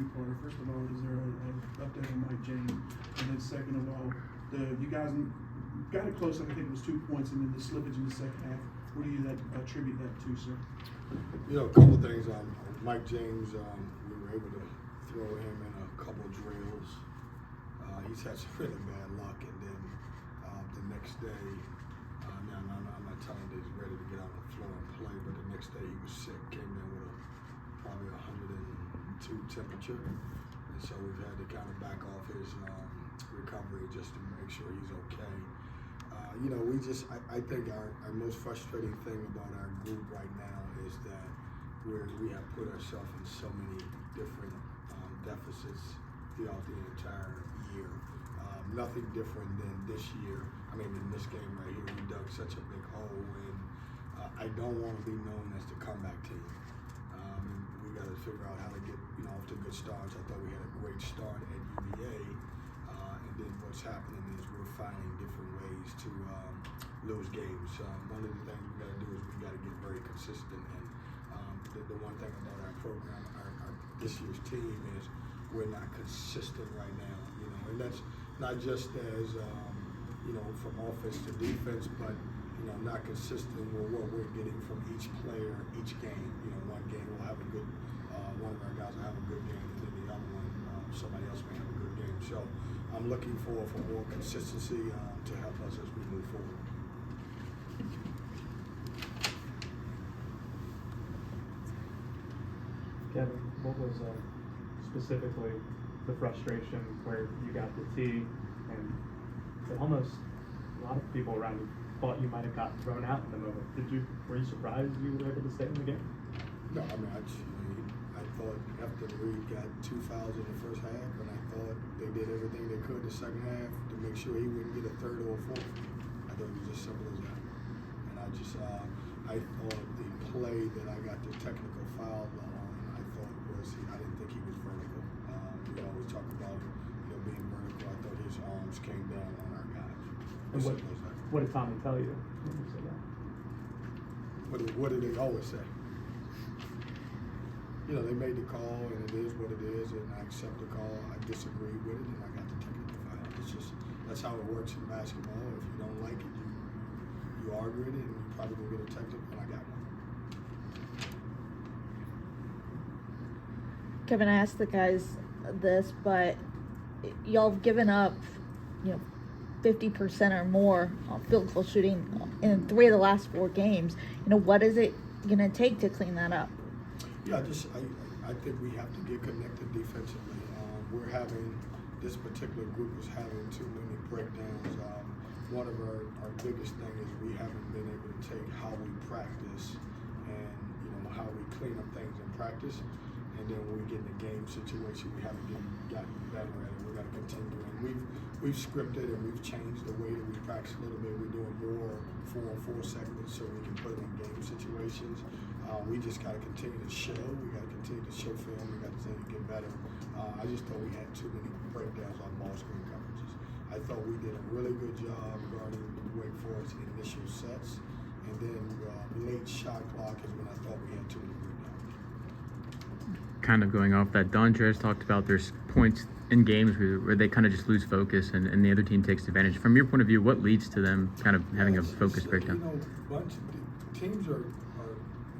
two-parter. First of all, is there an update on Mike James? And then second of all, you guys got it close, I think it was 2 points, and then the slippage in the second half. What do you attribute that to, sir? You know, a couple of things. Mike James, we were able to throw him in a couple of drills. He's had some really bad luck, and then the next day, now I'm not telling you he's ready to get out on the floor and play, but the next day he was sick, came in with probably 102 temperature, and so we've had to kind of back off his recovery just to make sure he's okay. You know, I think our most frustrating thing about our group right now is that we have put ourselves in so many different deficits throughout the entire year. Nothing different than this year. I mean, in this game right here, we dug such a big hole, and I don't want to be known as the comeback team. And we got to figure out how to get off to good starts. I thought we had a great start at UVA, and then what's happening is we're finding different ways to lose games. One of the things we got to do is we got to get very consistent. And the one thing about our program, our this year's team is we're not consistent right now. And that's not just as from offense to defense, but not consistent with what we're getting from each player each game. One game we'll have a good, one of our guys will have a good game, and then the other one, somebody else may have a good game. So I'm looking for more consistency to help us as we move forward. Kevin, what was specifically the frustration where you got the tee, and it almost, a lot of people around you thought you might have gotten thrown out in the moment. Were you surprised you were able to stay in the game? No, I mean, I thought Afton Reed got 2 fouls in the first half, and I thought they did everything they could the second half to make sure he wouldn't get a third or a fourth. I thought it was as simple as that. And I thought the play that I got the technical foul on, I didn't think he was vertical. We always talk about being vertical. I thought his arms came down on our guys. What did Tommy tell you when you said that? What did they always say? They made the call, and it is what it is, and I accept the call. I disagree with it, and I got the technical foul. That's how it works in basketball. If you don't like it, you argue it, and you probably go get a technical, and I got one. Kevin, I asked the guys this, but y'all have given up, 50% or more on field goal shooting in 3 of the last 4 games. What is it going to take to clean that up? Yeah, I think we have to get connected defensively. This particular group is having too many breakdowns. One of our biggest thing is we haven't been able to take how we practice and how we clean up things in practice. And then when we get in the game situation, we haven't gotten better at it. We got to continue. And we've scripted and we've changed the way that we practice a little bit. We're doing more 4-on-4 segments so we can put them in game situations. We just got to continue to show. We got to continue to show film. We got to continue to get better. I just thought we had too many breakdowns on ball screen coverages. I thought we did a really good job guarding Wake Forest initial sets. And then late shot clock is when I thought we had too many breakdowns. Kind of going off that, Don Jarrett's talked about there's points in games where they kind of just lose focus and the other team takes advantage. From your point of view, what leads to them kind of having a focus breakdown? Teams are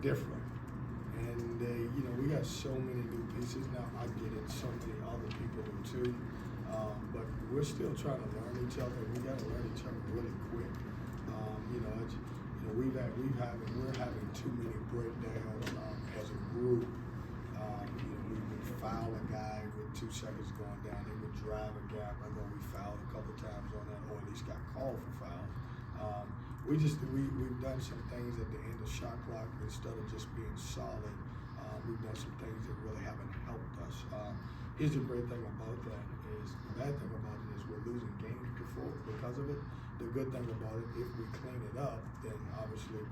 different, and we got so many new pieces now. I get it, so many other people do too, but we're still trying to learn each other. We got to learn each other really quick. We're having too many breakdowns as a group. We would foul a guy with 2 seconds going down. They would drive a gap. I know we fouled a couple times on that, or at least got called for fouls. We've done some things at the end of shot clock instead of just being solid. We've done some things that really haven't helped us. Here's the great thing about that is the bad thing about it is we're losing games because of it. The good thing about it, if we clean it up, then obviously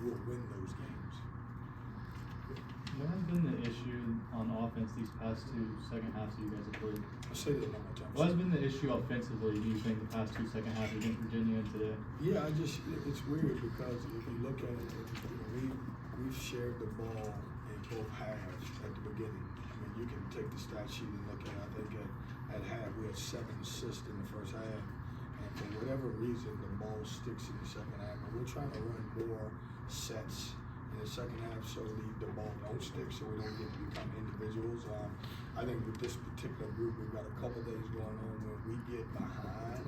we'll win those games. What has been the issue on offense these past 2 second halves that you guys have played? I'll say that one more time. What has been the issue offensively, do you think, the past 2 second halves against Virginia and today? Yeah, it's weird because if you look at it, we've shared the ball in both halves at the beginning. I mean, you can take the stat sheet and look at it. I think at half we had 7 assists in the first half, and for whatever reason the ball sticks in the second half. And we're trying to run more sets in the second half so the ball don't stick, so we don't get to become individuals. I think with this particular group, we've got a couple things going on when we get behind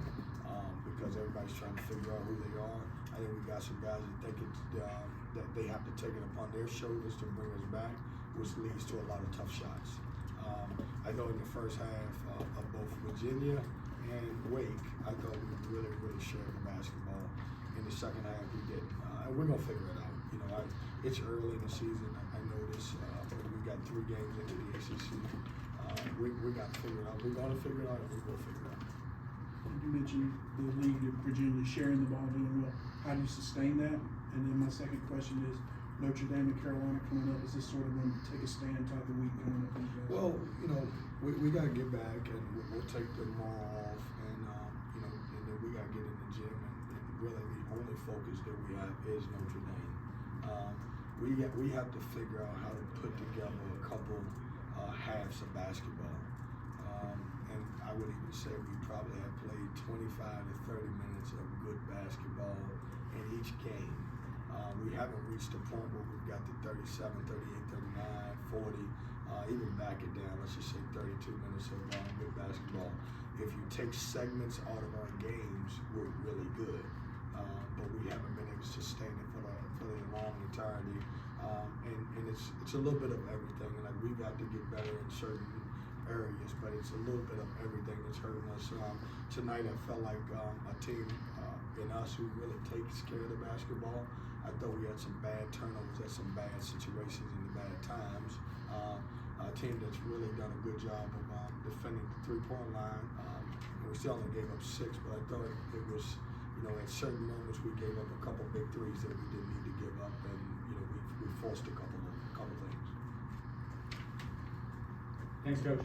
because everybody's trying to figure out who they are. I think we got some guys that think that they have to take it upon their shoulders to bring us back, which leads to a lot of tough shots. I thought in the first half of both Virginia and Wake, I thought we really shared the basketball. In the second half, we didn't. And we're gonna figure it out. You know, it's early in the season. I know this. We got 3 games into the ACC. We got to figure it out. We're gonna figure it out. We will figure it out. You mentioned the league of Virginia sharing the ball, doing well. How do you sustain that? And then my second question is, Notre Dame and Carolina coming up, is this sort of going to take a stand type of week coming up? Well, you know, we got to get back, and we'll take tomorrow off, and you know, and then we got to get in the gym, and really the only focus that we have is Notre Dame. We have to figure out how to put together a couple halves of basketball, and I would even say we probably have played 25 to 30 minutes of good basketball in each game. We haven't reached the point where we've got the 37, 38, 39, 40, even back it down, let's just say 32 minutes of good basketball. If you take segments out of our games, we're really good. But we haven't been able to sustain it for the long entirety. And it's a little bit of everything. And like we've got to get better in certain areas, but it's a little bit of everything that's hurting us. Tonight I felt like a team in us who really takes care of the basketball. I thought we had some bad turnovers at some bad situations in the bad times. A team that's really done a good job of defending the 3-point line. And we still only gave up 6, but I thought it was, you know, at certain moments we gave up a couple big threes that we didn't need to give up, and you know we forced a couple things. Thanks, Coach.